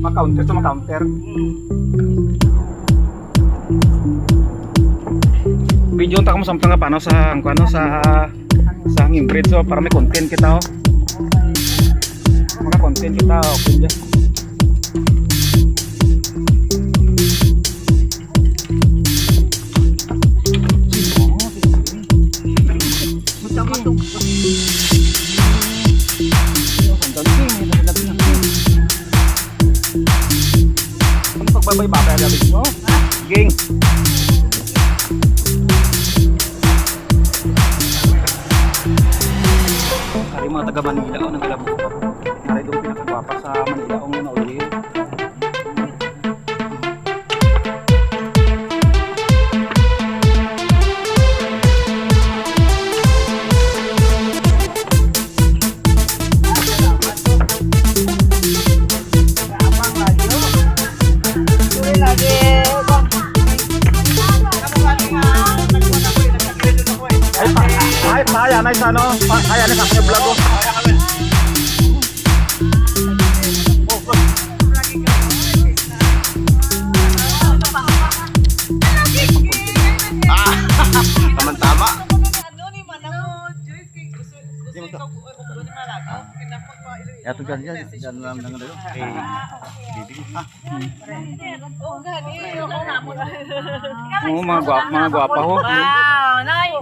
Maka-counter sa maka-counter. Video ta mo samtang paano sa ano sa hanging bridge so para may content kita oh. Maka content kita okay dyan. Pagbabay-babay na mo. Ging. Hari mga taga Manila o nang alam. Hari doon pinakagwapa sa Manila o nauli. Ayan ay sa ano, ayan ay sa aking vlog ko. Tama-tama. Ya tuh jangan lang nang dulu. Oo, mga gwapa ho. Wow, nay.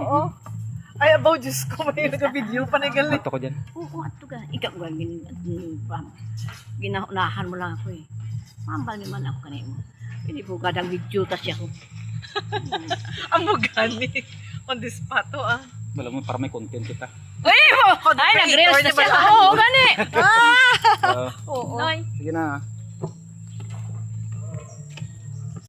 Ay, abaw, Diyos ko, may nag-video pa na galing. Ito ko dyan. Oo, ato ka. Ikaw ba, ginahunahan mo lang ako eh. Mambal naman ako kanina mo. Hindi po kadang video tas ako. Ang bugani. On the spot, ah. Wala mo para may content kita. Ay, nag-reels na siya. Oo, gani. Oo. Sige na.